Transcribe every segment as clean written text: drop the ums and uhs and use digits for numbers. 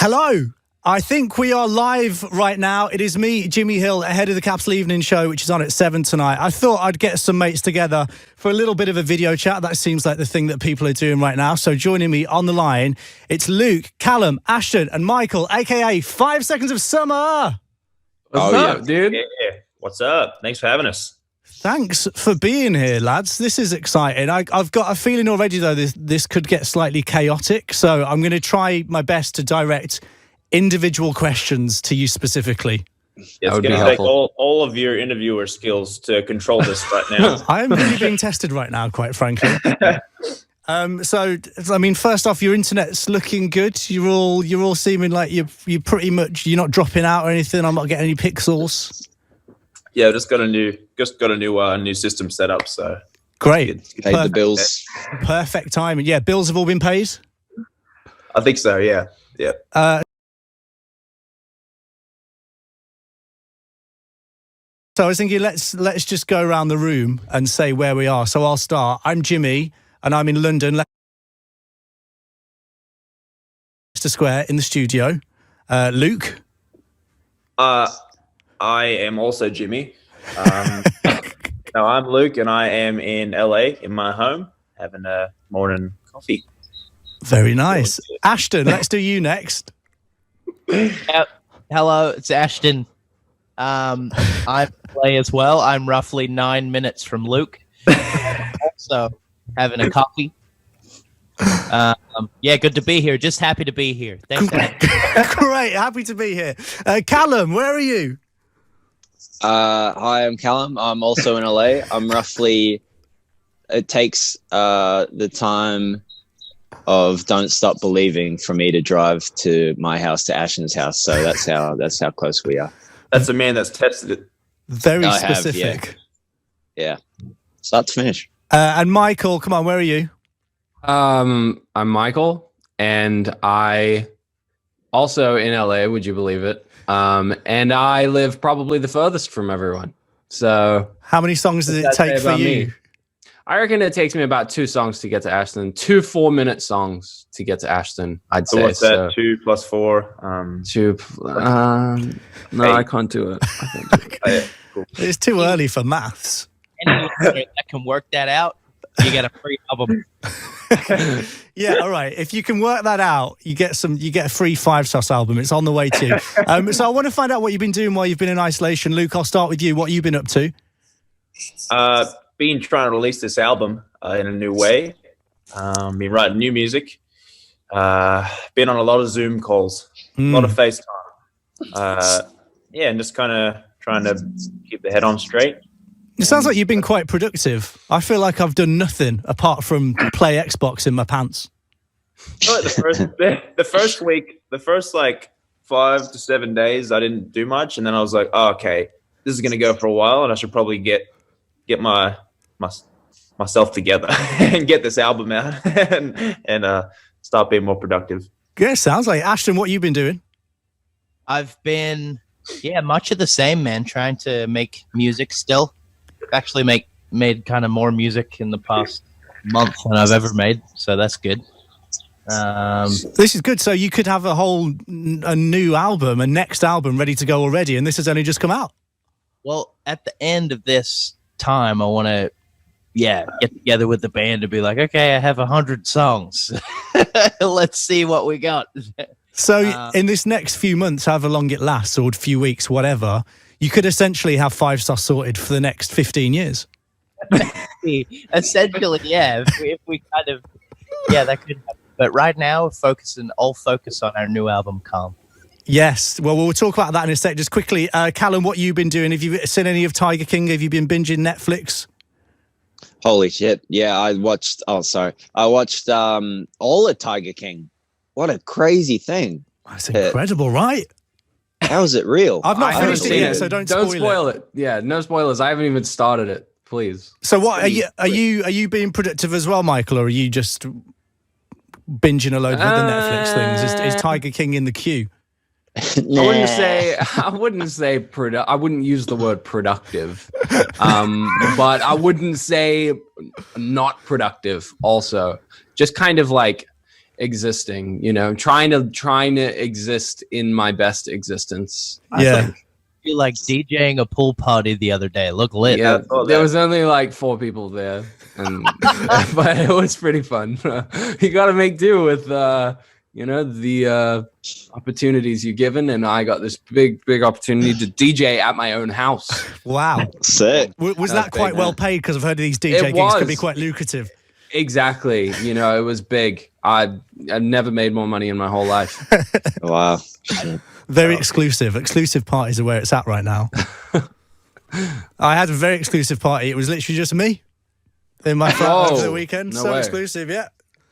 Hello. I think we are live right now. It is me, Jimmy Hill, ahead of the Capital Evening Show, which is on at 7 tonight. I thought I'd get some mates together for a little bit of a video chat. That seems like the thing that people are doing right now. So joining me on the line, it's Luke, Callum, Ashton, and Michael, a.k.a. 5 Seconds of Summer. What's up, dude? Yeah. What's up? Thanks for having us. Thanks for being here, lads. This is exciting. I've got a feeling already, though, this could get slightly chaotic. So I'm going to try my best to direct individual questions to you specifically. It's going to take all of your interviewer skills to control this right now. I am really being tested right now, quite frankly. So, I mean, first off, your internet's looking good. You're all seeming like you're pretty much, you're not dropping out or anything. I'm not getting any pixels. Yeah, just got a new system set up. So great. Paid the bills. Perfect timing. Yeah, bills have all been paid. I think so. Yeah. So I was thinking, let's just go around the room and say where we are. So I'll start. I'm Jimmy, and I'm in London, Leicester Square, in the studio. Luke? I am also Jimmy. No, I'm Luke, and I am in LA, in my home, having a morning coffee. Very nice. Ashton, let's do you next. Yep. Hello, it's Ashton. I'm LA as well. I'm roughly 9 minutes from Luke. Also having a coffee. Yeah, good to be here. Just happy to be here. Thanks. Great, happy to be here. Callum, where are you? Hi, I'm Callum. I'm also in LA. I'm roughly. It takes the time of Don't Stop Believing for me to drive to my house to Ashton's house. So that's how close we are. That's a man that's tested it. Very specific. Yeah. Start to finish. And Michael, come on, where are you? I'm Michael, and I also in LA, would you believe it? And I live probably the furthest from everyone. So how many songs does it take for you? Me? I reckon it takes me about 2 songs to get to Ashton. 2 4-minute songs to get to Ashton, I'd say. So what's that? 2 + 4? 2. No, I can't do it. I can't do it. Cool. It's too early for maths. Anyone that can work that out, you get a free album. Yeah, all right. If you can work that out, you get a free 5-sauce album. It's on the way to you. So I want to find out what you've been doing while you've been in isolation. Luke, I'll start with you. What have you been up to? Been trying to release this album in a new way. Been writing new music. Been on a lot of Zoom calls, a lot of FaceTime. Yeah, and just kind of trying to keep the head on straight. It sounds like you've been quite productive. I feel like I've done nothing apart from play Xbox in my pants. The first week, the first like 5 to 7 days, I didn't do much, and then I was like, oh, okay, this is gonna go for a while, and I should probably get myself together and get this album out and start being more productive. Yeah, sounds like. Ashton, what have you been doing? I've been, much of the same, man. Trying to make music still. Actually made kind of more music in the past month than I've ever made, so that's good. This is good. So you could have a new album, a next album ready to go already, and this has only just come out. Well, at the end of this time, I want to, get together with the band to be like, okay, I have 100 songs. Let's see what we got. So in this next few months, however long it lasts, or a few weeks, whatever, you could essentially have 5-sauce sorted for the next 15 years. Essentially, yeah. If we kind of, that could happen. But right now, all focus on our new album, Calm. Yes. Well, we'll talk about that in a sec. Just quickly, Callum, what have you been doing? Have you seen any of Tiger King? Have you been binging Netflix? Holy shit. Yeah, I watched all of Tiger King. What a crazy thing. That's incredible, right? How is it real? I've not finished it yet, so don't spoil it. Yeah, no spoilers. I haven't even started it. Please. So what are you being productive as well, Michael, or are you just binging a load of the Netflix things? Is Tiger King in the queue? Nah. I wouldn't use the word productive. But I wouldn't say not productive also. Just kind of like existing, you know, trying to exist in my best existence. Yeah. You like DJing a pool party the other day. Look lit. Yeah, there was only like 4 people there, and but it was pretty fun. You got to make do with you know, the opportunities you're given, and I got this big opportunity to DJ at my own house. Wow, sick. Was that quite well paid? Because I've heard these DJ gigs can be quite lucrative. Exactly, you know, it was big. I've never made more money in my whole life. Wow. Very exclusive parties are where it's at right now. I had a very exclusive party. It was literally just me in my flat over the weekend. No so way. Exclusive, yeah.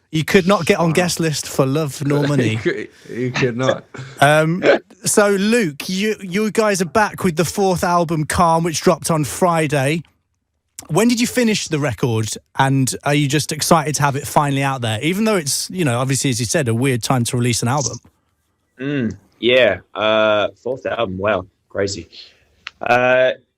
You could not get on guest list for love nor money. You could not. So Luke, you guys are back with the 4th album, Calm, which dropped on Friday. When did you finish the record, and are you just excited to have it finally out there? Even though it's, you know, obviously, as you said, a weird time to release an album. Yeah, 4th album. Wow, crazy.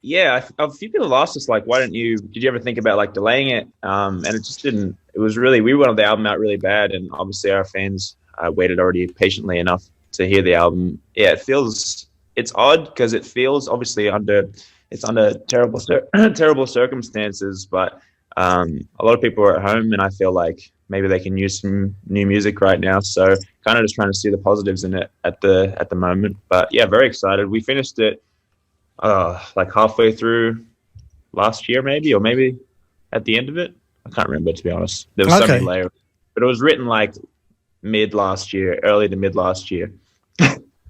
Yeah, a few people asked us, like, did you ever think about like delaying it? And it just didn't. It was really, we wanted the album out really bad, and obviously our fans waited already patiently enough to hear the album. Yeah, it's odd because it feels obviously under terrible circumstances, but a lot of people are at home, and I feel like maybe they can use some new music right now. So kind of just trying to see the positives in it at the moment. But yeah, very excited. We finished it like halfway through last year, maybe at the end of it. I can't remember, to be honest. There was so many layers, but it was written like early to mid last year.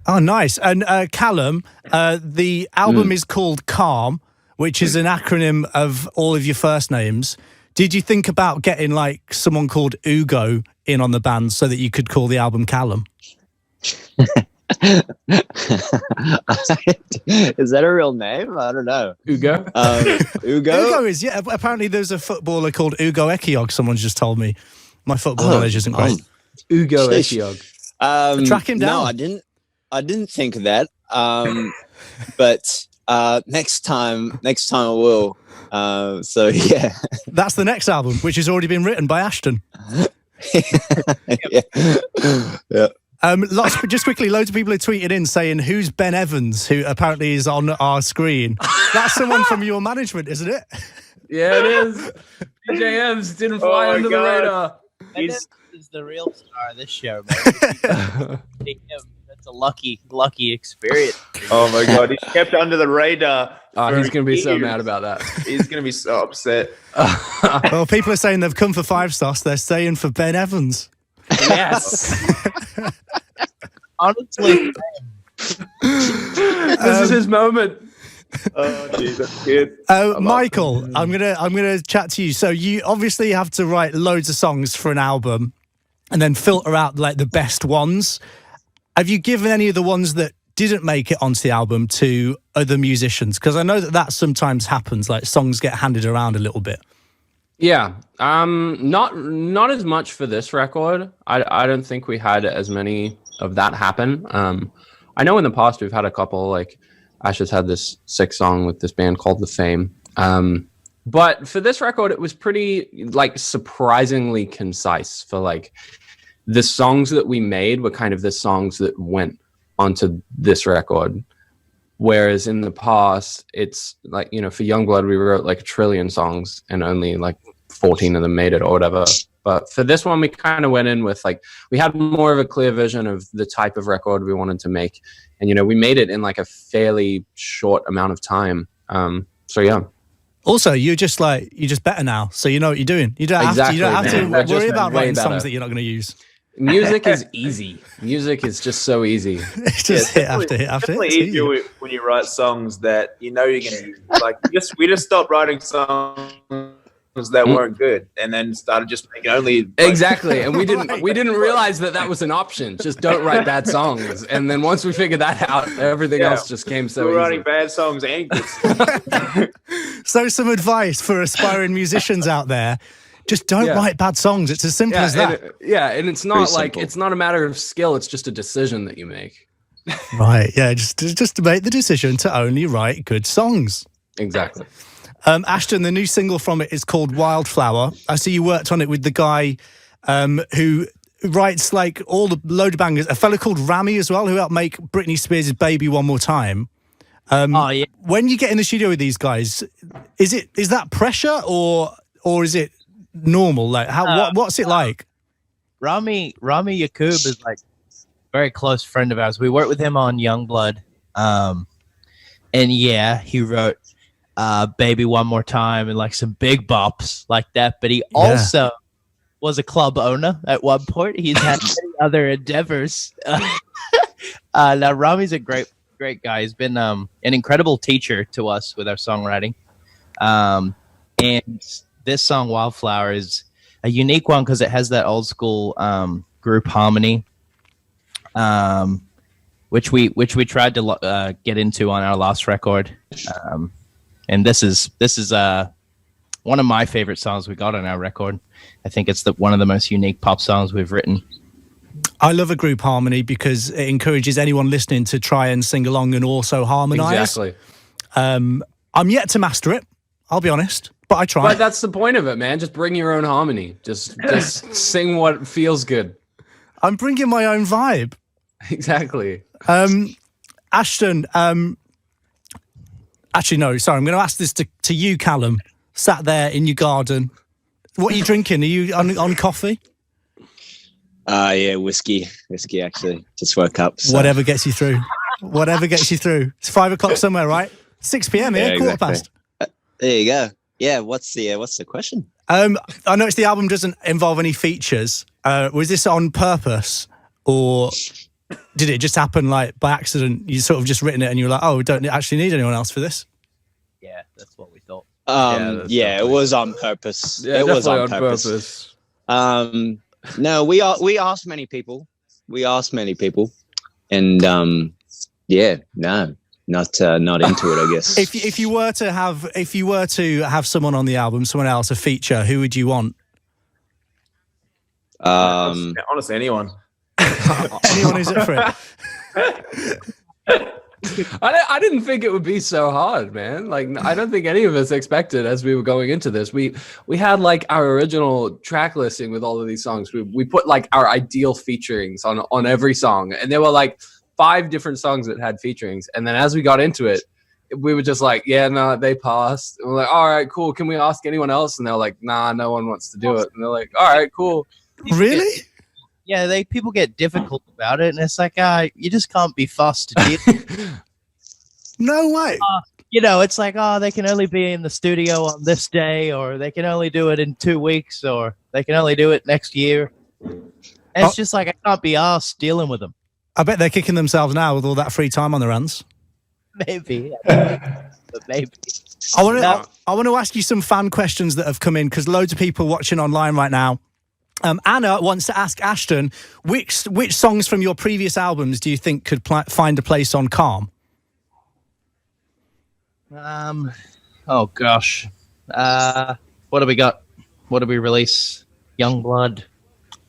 Oh, nice. And Callum, the album is called Calm, which is an acronym of all of your first names. Did you think about getting like someone called Ugo in on the band so that you could call the album Callum? Is that a real name? I don't know. Ugo? Ugo? Ugo is, yeah. Apparently there's a footballer called Ugo Ekiog, someo's just told me. My football knowledge isn't great. Ugo Ekiog. Track him down. No, I didn't think of that. But next time I will. So yeah. That's the next album, which has already been written by Ashton. Yeah. Just quickly, loads of people are tweeted in saying, who's Ben Evans, who apparently is on our screen? That's someone from your management, isn't it? Yeah, it is. DJ M's didn't fly under the radar. He's the real star of this show, man. That's a lucky experience. Oh my God, he's kept under the radar. Oh, he's going to be so mad about that. He's going to be so upset. Well, people are saying they've come for 5 stars. They're staying for Ben Evans. Yes. Honestly, this is his moment. Oh, geez, that's good. Michael, I'm gonna chat to you. So you obviously have to write loads of songs for an album, and then filter out like the best ones. Have you given any of the ones that didn't make it onto the album to other musicians? Because I know that sometimes happens. Like songs get handed around a little bit. Yeah, not as much for this record. I don't think we had as many of that happen. I know in the past we've had a couple, like Ash has had this 6 song with this band called The Fame. But for this record, it was pretty like surprisingly concise. For like the songs that we made were kind of the songs that went onto this record. Whereas in the past, it's like, you know, for Youngblood, we wrote like 1 trillion songs and only like 14 of them made it or whatever. But for this one, we kind of went in with like, we had more of a clear vision of the type of record we wanted to make. And, you know, we made it in like a fairly short amount of time. So, yeah. Also, you're just better now. So you know what you're doing. You don't have to worry about writing songs that you're not going to use. Music is easy. Music is just so easy. It's just hit after hit after hit. It's definitely easier when you write songs that you know you're going to use. Like we just stopped writing songs that weren't good, and then started just making only exactly. And we didn't realize that was an option. Just don't write bad songs. And then once we figured that out, everything else just came so easy. Writing bad songs and good. So some advice for aspiring musicians out there. Just don't write bad songs. It's as simple as that. And it's not like it's not a matter of skill. It's just a decision that you make. Right. Yeah. Just to make the decision to only write good songs. Exactly. Ashton, the new single from it is called Wildflower. I see you worked on it with the guy who writes like all the load of bangers. A fella called Rami as well, who helped make Britney Spears' "Baby One More Time." Oh yeah. When you get in the studio with these guys, is that pressure or is it normal? Like what's it like? Rami Yakub is like a very close friend of ours. We worked with him on Youngblood. And yeah, he wrote Baby One More Time and like some big bops like that. But he also was a club owner at one point. He's had many other endeavors. Now Rami's a great guy. He's been an incredible teacher to us with our songwriting. And this song Wildflower is a unique one because it has that old school group harmony. Which we tried to get into on our last record, and this is one of my favorite songs we got on our record. I think it's one of the most unique pop songs we've written. I love a group harmony because it encourages anyone listening to try and sing along and also harmonize. Exactly. I'm yet to master it, I'll be honest, but I try. But that's the point of it, man. Just bring your own harmony. Just sing what feels good. I'm bringing my own vibe. Exactly. Ashton, actually, no, sorry. I'm going to ask this to you, Callum, sat there in your garden. What are you drinking? Are you on coffee? Yeah, whiskey, actually. Just woke up. So. Whatever gets you through. Whatever gets you through. It's 5 o'clock somewhere, right? 6 p.m. here, quarter past. There you go. Yeah, what's the question? I noticed the album doesn't involve any features. Was this on purpose or did it just happen like by accident? You sort of just written it and you were like, oh, we don't actually need anyone else for this? Yeah, that's what we thought. It was on purpose. Yeah, it was on purpose. No, we asked many people. And no, not into it, I guess. If you were to have someone on the album, someone else, a feature, who would you want? Honestly, anyone. Anyone who's up for it. I didn't think it would be so hard, man. Like, I don't think any of us expected as we were going into this. We had like our original track listing with all of these songs. We put like our ideal featurings on every song, and there were like 5 different songs that had featurings. And then as we got into it, we were just like, yeah, no, they passed. And we're like, all right, cool. Can we ask anyone else? And they're like, nah, no one wants to do it. And they're like, all right, cool. Really? Yeah, people get difficult about it, and it's like, you just can't be fussed to deal. No way. It's like, they can only be in the studio on this day, or they can only do it in 2 weeks, or they can only do it next year. And it's just like, I can't be arsed dealing with them. I bet they're kicking themselves now with all that free time on their hands. Maybe. But maybe. I want to ask you some fan questions that have come in because loads of people watching online right now. Anna wants to ask Ashton, which songs from your previous albums do you think could find a place on Calm? Oh gosh. What do we got? What did we release? Youngblood.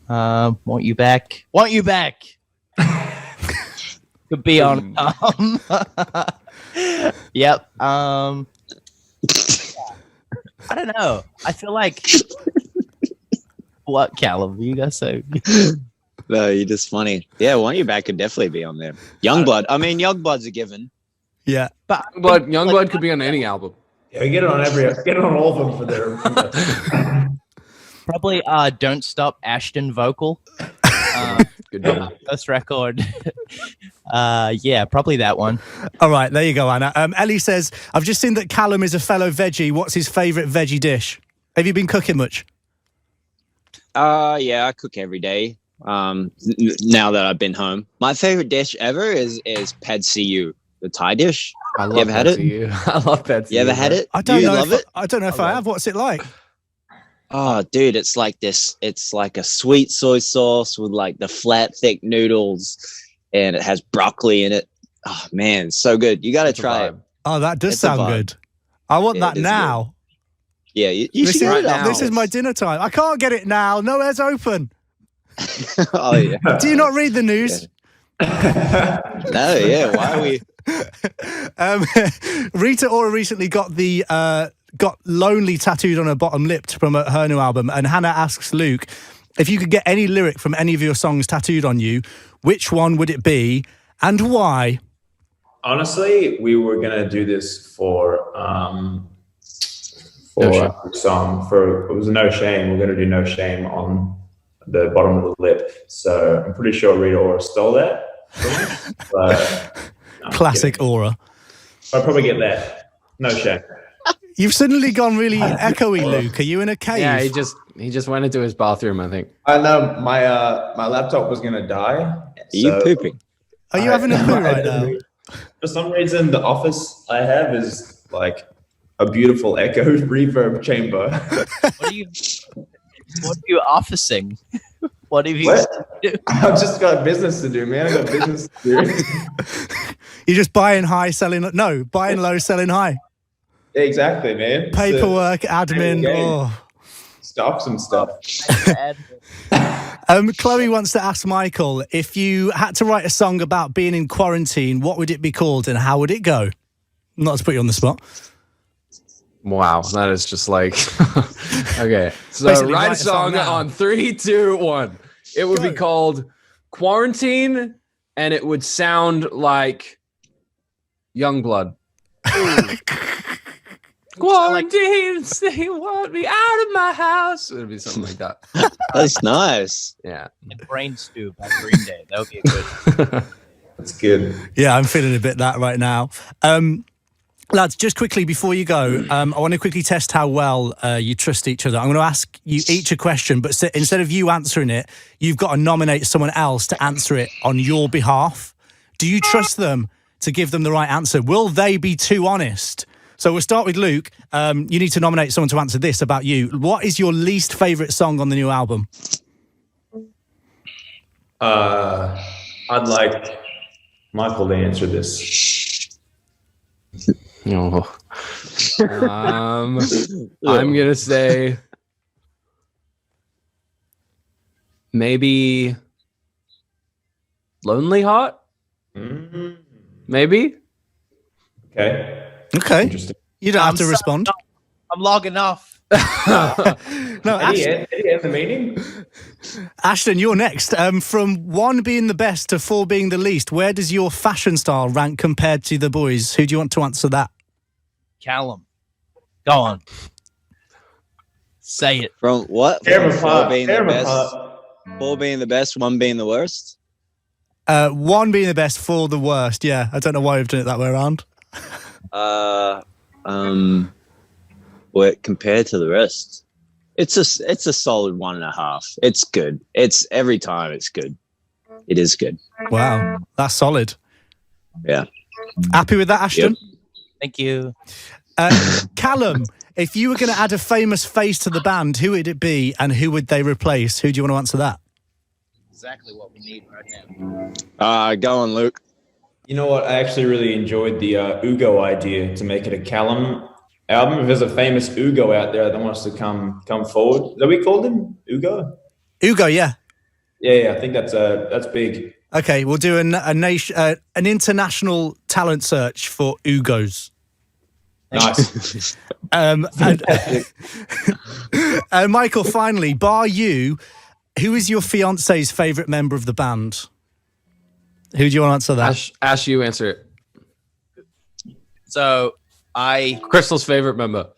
Want You Back. Want You Back. Could be on Calm. Yep. I don't know. I feel like what, Callum? You guys say? No, you're just funny. Yeah, Want You Back could definitely be on there. Youngblood. I mean, Youngblood's a given. Yeah, but Youngblood could be on any album. Yeah, we get it on all of them for their. Probably Don't Stop Ashton vocal. Good one. First record. Yeah, probably that one. All right, there you go, Anna. Ellie says, I've just seen that Callum is a fellow veggie. What's his favourite veggie dish? Have you been cooking much? Yeah, I cook every day. Now that I've been home, my favorite dish ever is pad see ew, the Thai dish. I love you ever had it? I love pad see You ever had it? I don't you know. Love it? I don't know if I have. What's it like? Oh, dude, it's like this. It's like a sweet soy sauce with like the flat, thick noodles, and it has broccoli in it. Oh man, so good. You got to try it. Oh, that does sound good. I want that now. Good. Yeah, you should get it now. This is my dinner time. I can't get it now. Nowhere's open. Oh yeah. Do you not read the news? Yeah. No, yeah. Why are we? Rita Ora recently got Lonely tattooed on her bottom lip from her new album, and Hannah asks Luke, if you could get any lyric from any of your songs tattooed on you, which one would it be and why? Honestly, we were gonna do this for No Shame. a song for it was No Shame. We're gonna do No Shame on the bottom of the lip. So I'm pretty sure Rita Ora stole that. But, no, I'm Classic kidding. Aura. I'll probably get that. No Shame. You've suddenly gone really echoey, Luke. Are you in a cave? Yeah, he just went into his bathroom, I think. I know my laptop was gonna die. Are you pooping? Are you having a poo right now? For some reason, the office I have is like a beautiful echo reverb chamber. What are you officing? What have you? What? I've just got business to do, man. I got business to do. You're just buying high, selling buying low, selling high. Exactly, man. Paperwork, admin. game. Oh. Stocks and stuff. Chloe wants to ask Michael, if you had to write a song about being in quarantine, what would it be called and how would it go? Not to put you on the spot. Wow, that is just like okay. So Basically, write a song now. on 3, 2, 1. It would Go. be called Quarantine, and it would sound like Youngblood. Quarantine, they want me out of my house. It would be something like that. That's nice. Yeah. Like Brain Stew by Green Day. That would be a good. That's good. Yeah, I'm feeling a bit that right now. Lads, just quickly before you go, I want to quickly test how well you trust each other. I'm going to ask you each a question, but instead of you answering it, you've got to nominate someone else to answer it on your behalf. Do you trust them to give them the right answer? Will they be too honest? So we'll start with Luke. You need to nominate someone to answer this about you. What is your least favourite song on the new album? I'd like Michael to answer this. Oh. I'm gonna say maybe Lonely Heart. Mm-hmm. Maybe. Okay. Okay. Interesting. You don't have to respond. I'm logging off. No, Did he end the meeting? Ashton, you're next. From 1 being the best to 4 being the least, where does your fashion style rank compared to the boys? Who do you want to answer that? Callum, go on. Say it. From what? Tear him From 4 apart. being Tear the him best. apart. 4 being the best, 1 being the worst. 1 being the best, 4 the worst. Yeah, I don't know why we've done it that way around. Well, compared to the rest, it's a solid 1.5. It's good. It's every time it's good. It is good. Wow, that's solid. Yeah. Happy with that, Ashton? Yep. Thank you. Callum, if you were going to add a famous face to the band, who would it be and who would they replace? Who do you want to answer that? Exactly what we need right now. Go on, Luke. You know what? I actually really enjoyed the Ugo idea to make it a Callum album. If there's a famous Ugo out there that wants to come forward, is that what we called him? Ugo? Ugo, yeah. Yeah, I think that's big. Okay, we'll do an international talent search for Ugos. Nice. And Michael, finally, bar you, who is your fiance's favourite member of the band? Who do you want to answer that? Ash, you answer it. So Crystal's favorite member.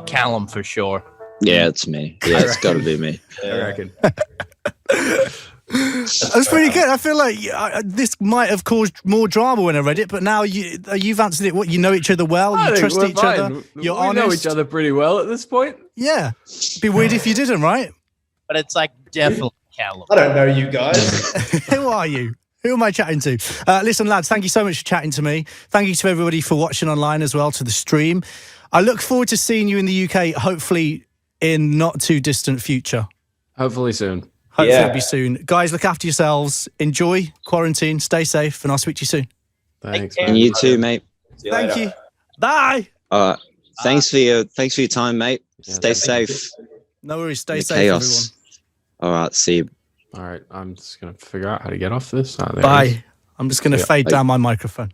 Callum for sure. Yeah, it's me. Yeah, it's got to be me. I reckon. That's pretty good. I feel like this might have caused more drama when I read it, but now you've answered it. What, you know each other well, I you think trust we're each fine. other, you're we honest. know each other pretty well at this point. Yeah, it'd be weird if you didn't, right? But it's like definitely Callum. I don't know you guys. Who are you? Who am I chatting to? Listen, lads, thank you so much for chatting to me. Thank you to everybody for watching online as well, to the stream. I look forward to seeing you in the UK, hopefully in not too distant future. Hopefully soon. Hopefully Yeah. it'll be soon. Guys, look after yourselves. Enjoy quarantine. Stay safe, and I'll speak to you soon. Thanks, care. man. And you too, mate. See you Thank later. you. Bye. Thanks for your time, mate. Yeah, Stay thank safe. No worries. Stay The safe, chaos. All right, see you. All right, I'm just gonna figure out how to get off this. everyone. There it is. Bye. I'm just going to Yeah, fade bye. down my microphone.